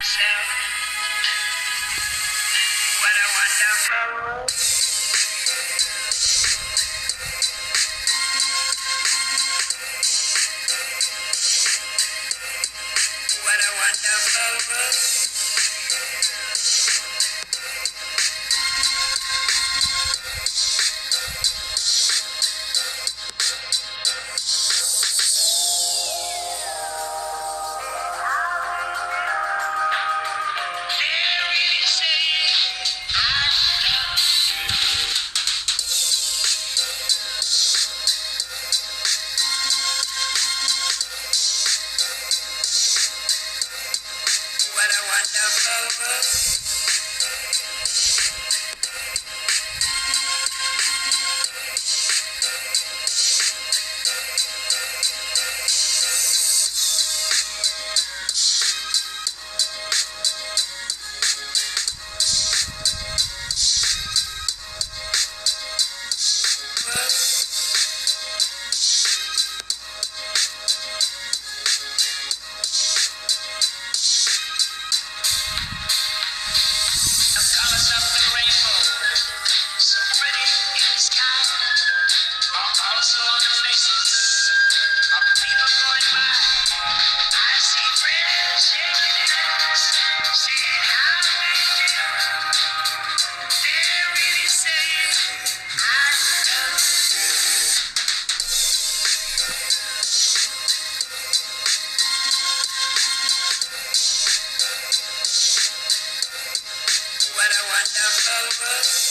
myself, what a wonderful world. What a wonderful world. They're really saying I love you. What a wonderful world. The colors of the rainbow, so pretty in the sky, are also on the faces of people going by. I see friends shaking hands, saying how do you do. They're really saying I love you. What a wonderful world.